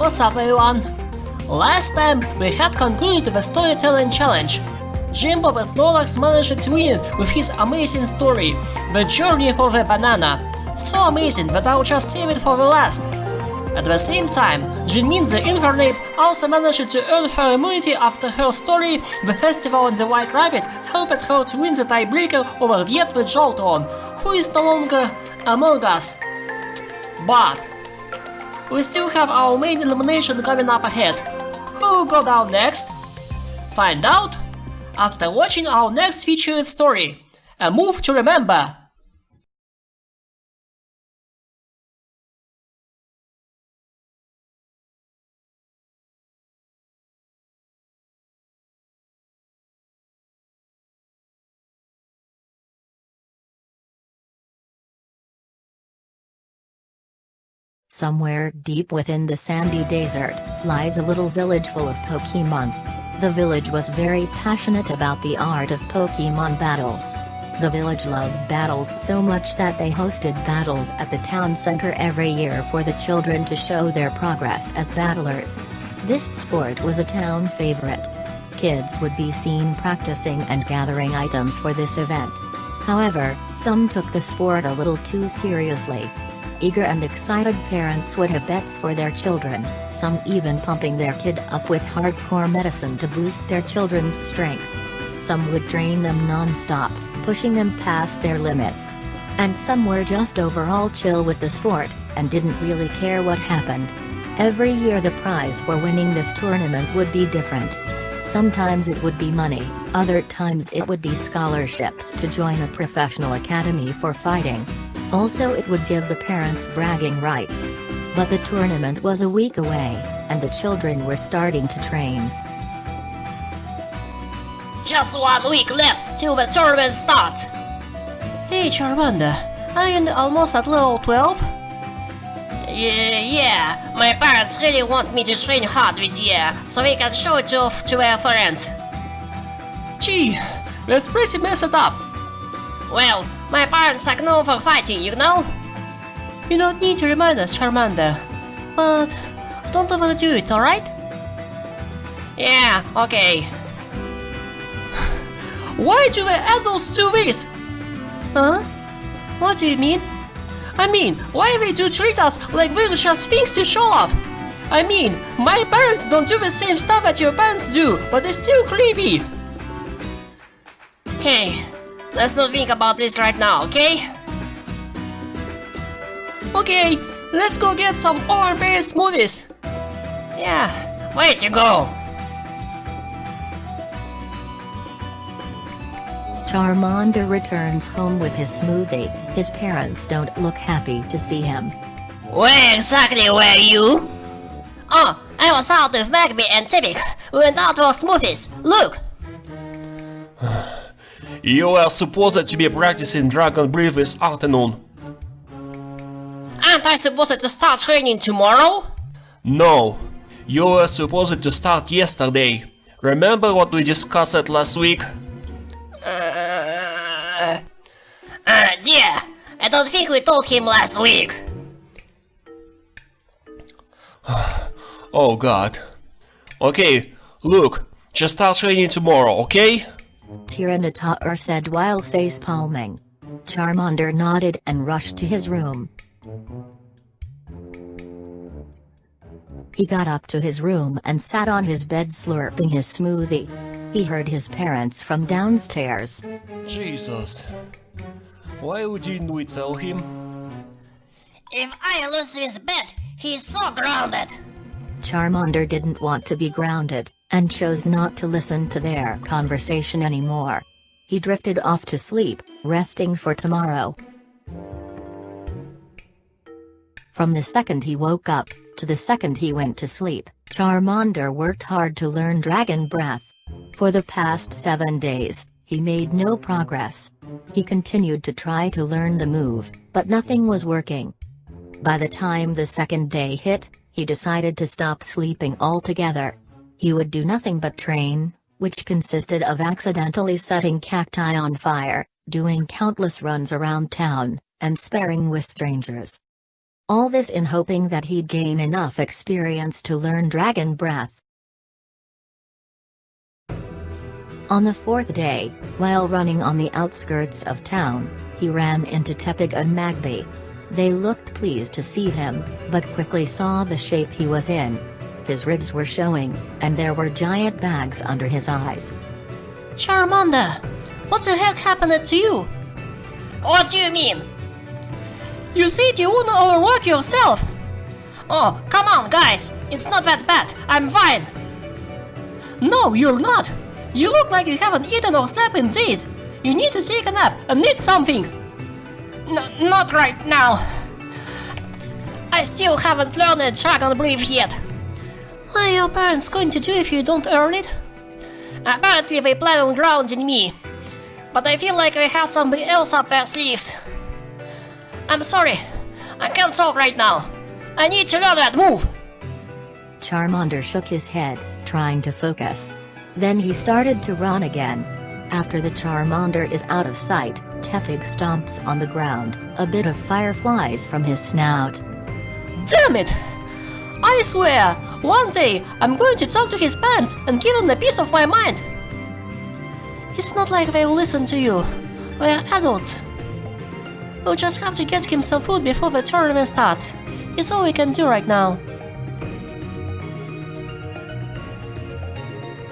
What's up everyone? Last time we had concluded the storytelling challenge. Jimbo the Snorlax managed to win with his amazing story, The Journey for the Banana. So amazing that I'll just save it for the last. At the same time, Janine the Infernape also managed to earn her immunity after her story. The festival and the White Rabbit helped her to win the tiebreaker over Viet the Jolteon, who is no longer among us. But we still have our main elimination coming up ahead. Who will go down next? Find out after watching our next featured story, A Move to Remember. Somewhere deep within the sandy desert lies a little village full of Pokemon. The village was very passionate about the art of Pokemon battles. The village loved battles so much that they hosted battles at the town center every year for the children to show their progress as battlers. This sport was a town favorite. Kids would be seen practicing and gathering items for this event. However, some took the sport a little too seriously. Eager and excited parents would have bets for their children, some even pumping their kid up with hardcore medicine to boost their children's strength. Some would train them non-stop, pushing them past their limits. And some were just overall chill with the sport, and didn't really care what happened. Every year the prize for winning this tournament would be different. Sometimes it would be money, other times it would be scholarships to join a professional academy for fighting. Also it would give the parents bragging rights. But the tournament was a week away, and the children were starting to train. Just 1 week left till the tournament starts. Hey Charmander, are you almost at level 12? Yeah, my parents really want me to train hard this year, so we can show it off to their friends. Gee, that's pretty messed up. Well, my parents are known for fighting, you know? You don't need to remind us, Charmander. But don't overdo it, alright? Yeah, okay. Why do the adults do this? Huh? What do you mean? I mean, why they do treat us like we're just things to show off? I mean, my parents don't do the same stuff that your parents do, but they're still creepy. Hey, let's not think about this right now, okay? Okay, let's go get some orange-berry smoothies. Yeah, way to go! Charmander returns home with his smoothie. His parents don't look happy to see him. Where exactly were you? Oh, I was out with Magby and Typic. We went out for smoothies. Look! You were supposed to be practicing Dragon Breath this afternoon. Aren't I supposed to start training tomorrow? No, you were supposed to start yesterday. Remember what we discussed last week? Dear, I don't think we told him last week. Oh god. Okay, look, just start training tomorrow, okay? Tyranitar said while face-palming. Charmander nodded and rushed to his room. He got up to his room and sat on his bed slurping his smoothie. He heard his parents from downstairs. Jesus. Why didn't we tell him? If I lose this bet, he's so grounded. Charmander didn't want to be grounded, and chose not to listen to their conversation anymore. He drifted off to sleep, resting for tomorrow. From the second he woke up, to the second he went to sleep, Charmander worked hard to learn Dragon Breath. For the past 7 days, he made no progress. He continued to try to learn the move, but nothing was working. By the time the second day hit, he decided to stop sleeping altogether. He would do nothing but train, which consisted of accidentally setting cacti on fire, doing countless runs around town, and sparring with strangers. All this in hoping that he'd gain enough experience to learn Dragon Breath. On the fourth day, while running on the outskirts of town, he ran into Tepig and Magby. They looked pleased to see him, but quickly saw the shape he was in. His ribs were showing, and there were giant bags under his eyes. Charmander, what the heck happened to you? What do you mean? You said you wouldn't overwork yourself. Oh, come on guys, it's not that bad, I'm fine. No, you're not. You look like you haven't eaten or slept in days. You need to take a nap and eat something. Not right now. I still haven't learned a dragon breath yet. What are your parents going to do if you don't earn it? Apparently they plan on grounding me. But I feel like they have something else up their sleeves. I'm sorry, I can't talk right now. I need to learn that move. Charmander shook his head, trying to focus. Then he started to run again. After the Charmander is out of sight, Tepig stomps on the ground, a bit of fire flies from his snout. Damn it! I swear, one day I'm going to talk to his parents and give them a piece of my mind. It's not like they will listen to you. We're adults. We'll just have to get him some food before the tournament starts. It's all we can do right now.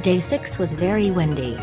Day 6 was very windy.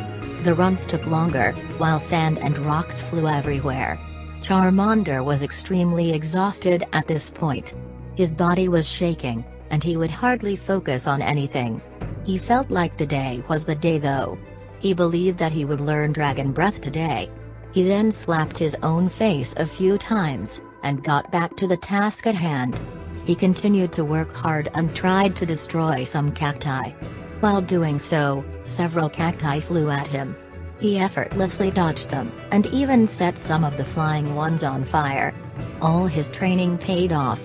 The runs took longer, while sand and rocks flew everywhere. Charmander was extremely exhausted at this point. His body was shaking, and he would hardly focus on anything. He felt like today was the day though. He believed that he would learn Dragon Breath today. He then slapped his own face a few times, and got back to the task at hand. He continued to work hard and tried to destroy some cacti. While doing so, several cacti flew at him. He effortlessly dodged them, and even set some of the flying ones on fire. All his training paid off.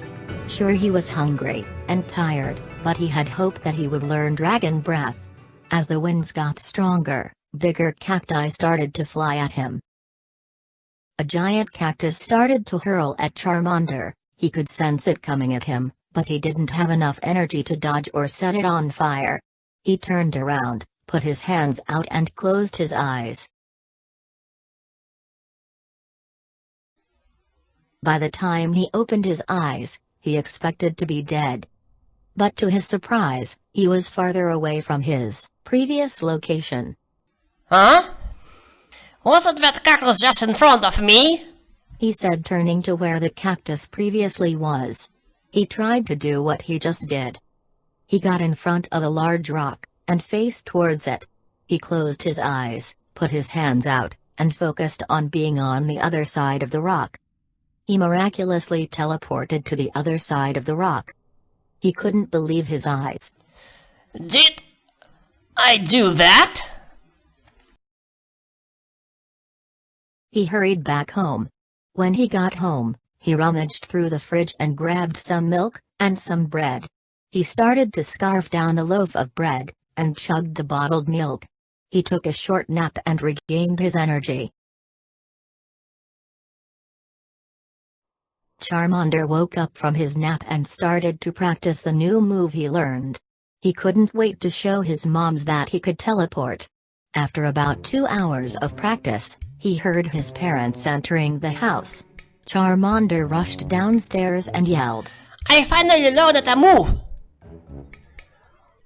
Sure, he was hungry and tired, but he had hoped that he would learn Dragon Breath. As the winds got stronger, bigger cacti started to fly at him. A giant cactus started to hurl at Charmander. He could sense it coming at him, but he didn't have enough energy to dodge or set it on fire. He turned around, put his hands out and closed his eyes. By the time he opened his eyes, he expected to be dead. But to his surprise, he was farther away from his previous location. Huh? Wasn't that cactus just in front of me? He said, turning to where the cactus previously was. He tried to do what he just did. He got in front of a large rock, and faced towards it. He closed his eyes, put his hands out, and focused on being on the other side of the rock. He miraculously teleported to the other side of the rock. He couldn't believe his eyes. Did I do that? He hurried back home. When he got home, he rummaged through the fridge and grabbed some milk and some bread. He started to scarf down a loaf of bread, and chugged the bottled milk. He took a short nap and regained his energy. Charmander woke up from his nap and started to practice the new move he learned. He couldn't wait to show his moms that he could teleport. After about 2 hours of practice, he heard his parents entering the house. Charmander rushed downstairs and yelled, I finally learned a move!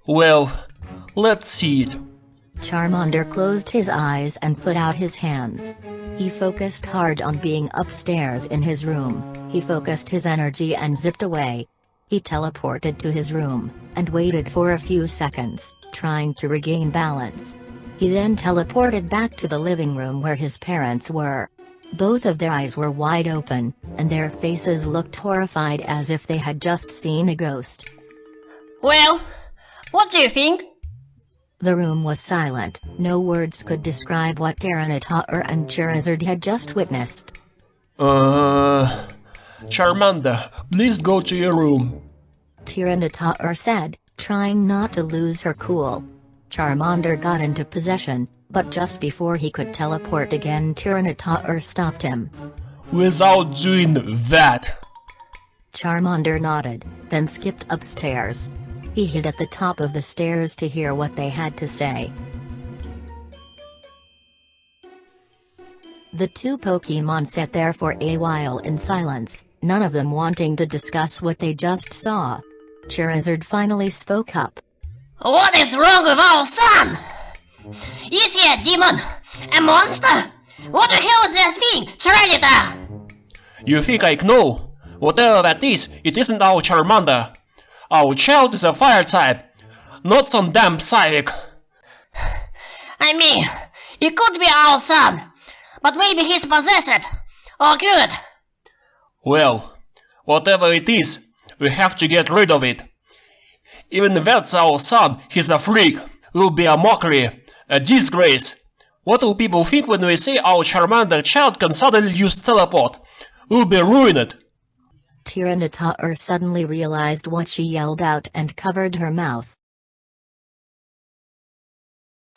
Well, let's see it. Charmander closed his eyes and put out his hands. He focused hard on being upstairs in his room. He focused his energy and zipped away. He teleported to his room, and waited for a few seconds, trying to regain balance. He then teleported back to the living room where his parents were. Both of their eyes were wide open, and their faces looked horrified as if they had just seen a ghost. Well, what do you think? The room was silent. No words could describe what Tyranitar and Charizard had just witnessed. Charmander, please go to your room. Tyranitar said, trying not to lose her cool. Charmander got into possession, but just before he could teleport again, Tyranitar stopped him. Without doing that. Charmander nodded, then skipped upstairs. He hid at the top of the stairs to hear what they had to say. The two Pokemon sat there for a while in silence, none of them wanting to discuss what they just saw. Charizard finally spoke up. What is wrong with our son? Is he a demon? A monster? What the hell is that thing, Charizard? You think I know? Whatever that is, it isn't our Charmander. Our child is a fire type, not some damn psychic. I mean, it could be our son, but maybe he's possessed, or good. Well, whatever it is, we have to get rid of it. Even if that's our son, he's a freak. It will be a mockery, a disgrace. What will people think when we say our Charmander child can suddenly use teleport? We'll be ruined. Tyranitar suddenly realized what she yelled out and covered her mouth.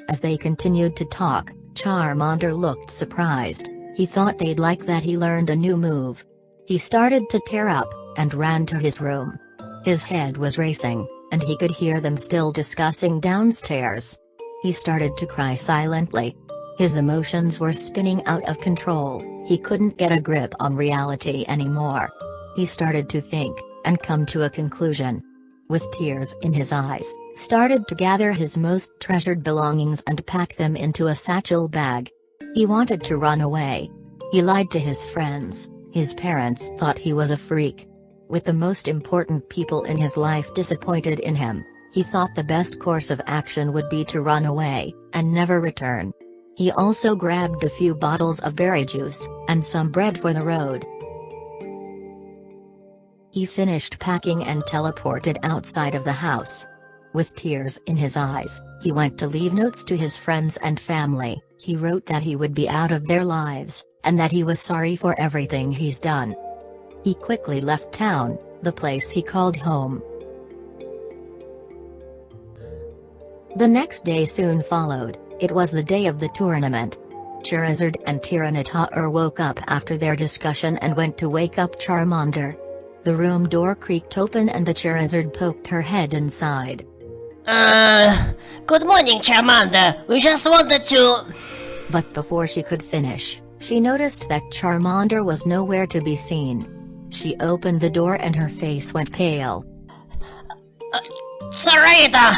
As they continued to talk, Charmander looked surprised. He thought they'd like that he learned a new move. He started to tear up, and ran to his room. His head was racing, and he could hear them still discussing downstairs. He started to cry silently. His emotions were spinning out of control, he couldn't get a grip on reality anymore. He started to think, and come to a conclusion. With tears in his eyes, started to gather his most treasured belongings and pack them into a satchel bag. He wanted to run away. He lied to his friends, his parents thought he was a freak. With the most important people in his life disappointed in him, he thought the best course of action would be to run away, and never return. He also grabbed a few bottles of berry juice, and some bread for the road. He finished packing and teleported outside of the house. With tears in his eyes, he went to leave notes to his friends and family. He wrote that he would be out of their lives, and that he was sorry for everything he's done. He quickly left town, the place he called home. The next day soon followed. It was the day of the tournament. Charizard and Tyranitar woke up after their discussion and went to wake up Charmander. The room door creaked open and the Charizard poked her head inside. Good morning, Charmander. We just wanted to... But before she could finish, she noticed that Charmander was nowhere to be seen. She opened the door and her face went pale. Sarita!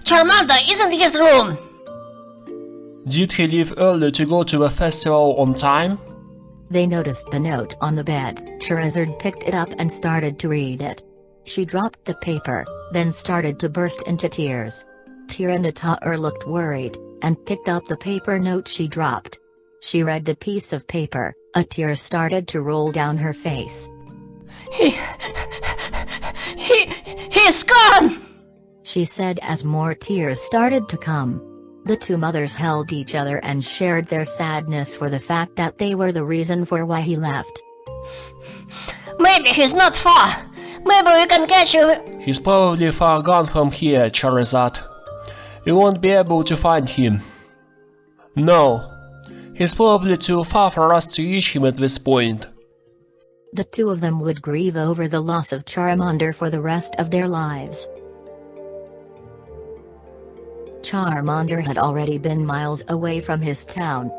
Charmander isn't in his room! Did he leave early to go to the festival on time? They noticed the note on the bed. Charizard picked it up and started to read it. She dropped the paper, then started to burst into tears. Tyranitar looked worried, and picked up the paper note she dropped. She read the piece of paper, a tear started to roll down her face. He's gone! She said as more tears started to come. The two mothers held each other and shared their sadness for the fact that they were the reason for why he left. Maybe he's not far. Maybe we can catch you. He's probably far gone from here, Charizard. We won't be able to find him. No, he's probably too far for us to reach him at this point. The two of them would grieve over the loss of Charmander for the rest of their lives. Charmander had already been miles away from his town.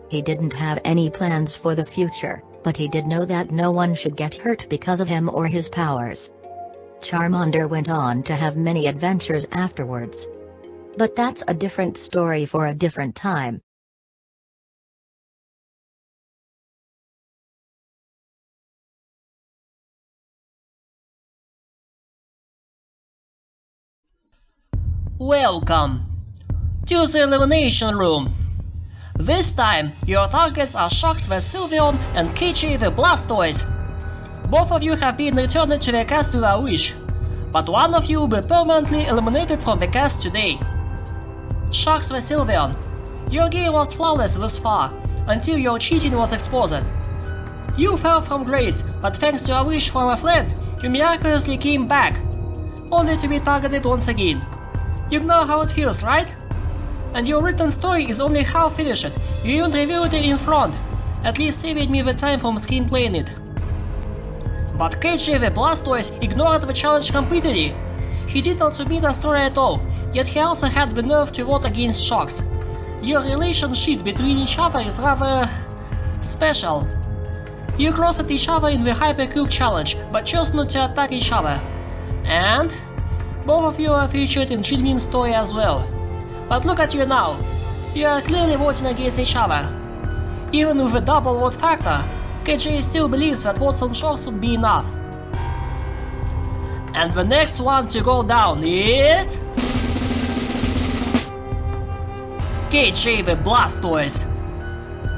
He didn't have any plans for the future, but he did know that no one should get hurt because of him or his powers. Charmander went on to have many adventures afterwards. But that's a different story for a different time. Welcome to the Elimination Room. This time, your targets are Sharks the Sylveon and Kichi the Blastoise. Both of you have been returned to the cast to a wish, but one of you will be permanently eliminated from the cast today. Sharks the Sylveon, your game was flawless thus far, until your cheating was exposed. You fell from grace, but thanks to a wish from a friend, you miraculously came back, only to be targeted once again. You know how it feels, right? And your written story is only half finished, you even revealed it in front, at least saving me the time from screenplaying it. But KJ the Blastoise ignored the challenge completely. He did not submit a story at all, yet he also had the nerve to vote against Shocks. Your relationship between each other is rather special. You crossed each other in the Hypercube challenge, but chose not to attack each other. And both of you are featured in Jinmin's story as well. But look at you now. You are clearly voting against each other. Even with a double vote factor, KJ still believes that votes on Shocks would be enough. And the next one to go down is... KJ the Blastoise.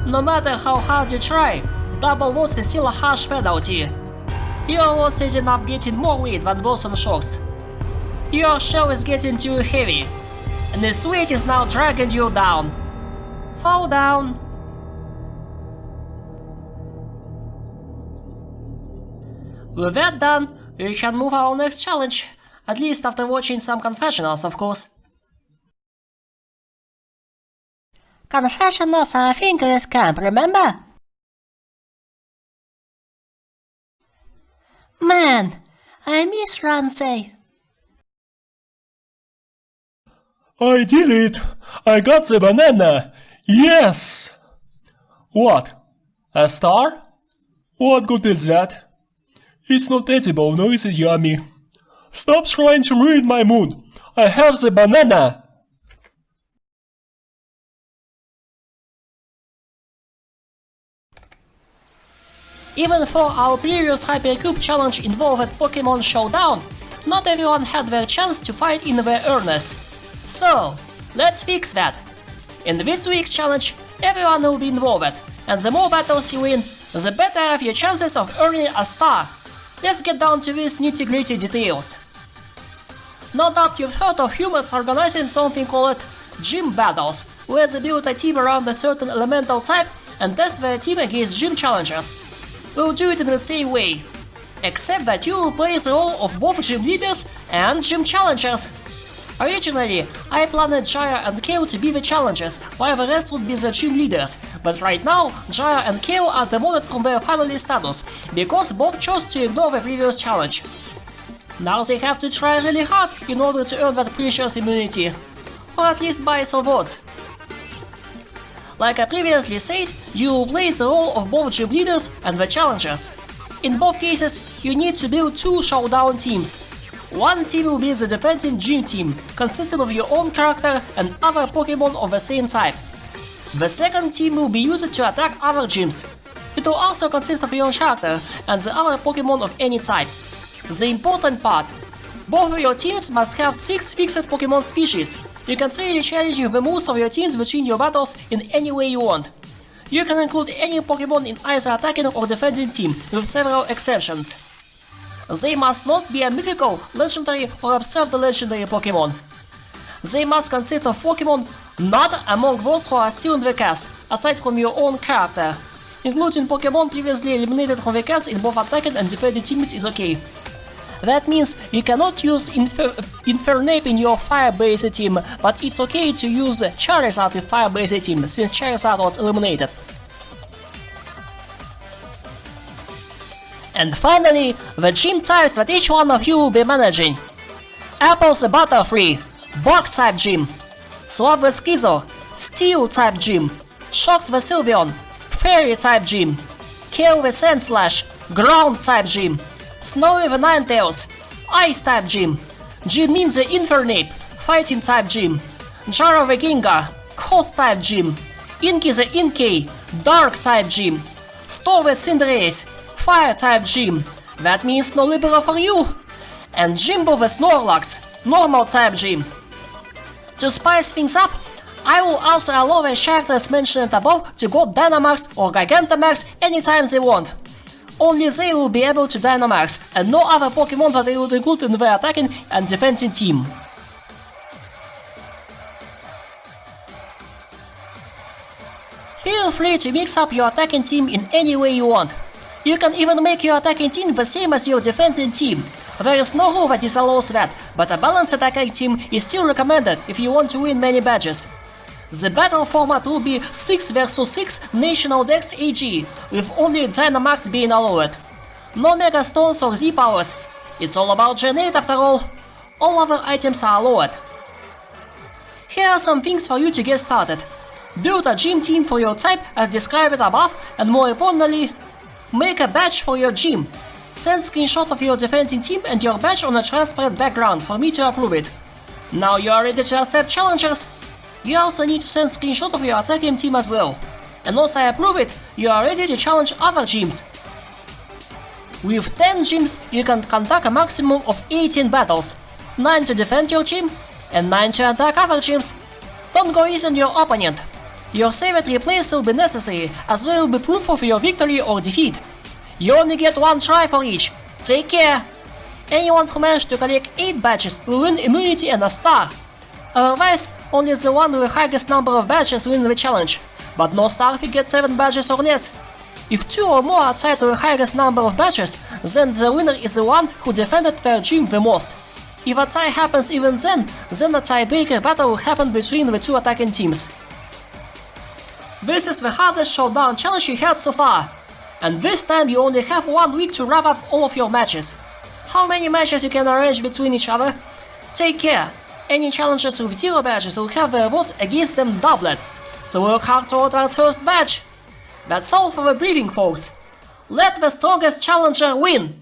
No matter how hard you try, double votes is still a harsh penalty. Your votes ended up getting more weight than votes on Shocks. Your shell is getting too heavy, and its weight is now dragging you down. Fall down. With that done, we can move our next challenge, at least after watching some confessionals, of course. Confessionals are fingers camp, remember? Man, I miss Ransei. I did it! I got the banana! Yes! What? A star? What good is that? It's not edible, nor is it yummy. Stop trying to ruin my mood! I have the banana! Even though our previous Hypercube challenge involved Pokemon Showdown, not everyone had their chance to fight in their earnest. So, let's fix that. In this week's challenge, everyone will be involved, and the more battles you win, the better are your chances of earning a star. Let's get down to these nitty-gritty details. No doubt you've heard of humans organizing something called gym battles, where they build a team around a certain elemental type and test their team against gym challengers. We'll do it in the same way, except that you will play the role of both gym leaders and gym challengers. Originally, I planned Jaya and Kale to be the challengers, while the rest would be the gym leaders, but right now Jaya and Kale are demoted from their finalist status, because both chose to ignore the previous challenge. Now they have to try really hard in order to earn that precious immunity, or at least buy some votes. Like I previously said, you will play the role of both gym leaders and the challengers. In both cases, you need to build two Showdown teams. One team will be the defending gym team, consisting of your own character and other Pokemon of the same type. The second team will be used to attack other gyms. It will also consist of your own character and the other Pokemon of any type. The important part: both of your teams must have 6 fixed Pokemon species. You can freely change the moves of your teams between your battles in any way you want. You can include any Pokemon in either attacking or defending team, with several exceptions. They must not be a mythical, legendary or observed legendary Pokemon. They must consist of Pokemon not among those who are still in the cast, aside from your own character. Including Pokemon previously eliminated from the cast in both attacking and defending teams is okay. That means you cannot use Infernape in your Fire-based team, but it's okay to use Charizard in Fire-based team, since Charizard was eliminated. And finally, the gym types that each one of you will be managing. Apple's a Butterfree, Bug-type gym. Swab the Schizo, Steel-type gym. Shocks the Sylveon, Fairy-type gym. Kale the Sandslash, Ground-type gym. Snowy the Ninetales, Ice-type gym. Jinmin the Infernape, Fighting-type gym. Jara the Gengar, Coast-type gym. Inky the Inkay, Dark-type gym. Storm the Cinderace, Fire-type gym. That means no Libera for you. And Jimbo the Snorlax, Normal-type gym. To spice things up, I will also allow the characters mentioned above to go Dynamax or Gigantamax anytime they want. Only they will be able to Dynamax, and no other Pokemon that they would include in their attacking and defending team. Feel free to mix up your attacking team in any way you want. You can even make your attacking team the same as your defending team. There is no rule that disallows that, but a balanced attacking team is still recommended if you want to win many badges. The battle format will be 6 vs 6 National Dex AG, with only Dynamax being allowed. No mega stones or Z powers. It's all about Gen 8 after all. All other items are lowered. Here are some things for you to get started. Build a gym team for your type as described above, and more importantly, make a badge for your gym. Send screenshot of your defending team and your badge on a transparent background for me to approve it. Now you are ready to accept challengers. You also need to send screenshot of your attacking team as well. And once I approve it, you are ready to challenge other gyms. With 10 gyms, you can conduct a maximum of 18 battles, 9 to defend your gym, and 9 to attack other gyms. Don't go easy on your opponent. Your save and replays will be necessary, as they will be proof of your victory or defeat. You only get one try for each. Take care! Anyone who managed to collect 8 badges will win immunity and a star. Otherwise, only the one with the highest number of badges wins the challenge, but no star if you get 7 badges or less. If 2 or more are tied to the highest number of badges, then the winner is the one who defended their gym the most. If a tie happens even then a tiebreaker battle will happen between the 2 attacking teams. This is the hardest Showdown challenge you had so far, and this time you only have 1 week to wrap up all of your matches. How many matches you can arrange between each other? Take care, any challengers with 0 badges will have their votes against them doubled, so work hard toward that first badge. That's all for the briefing, folks. Let the strongest challenger win!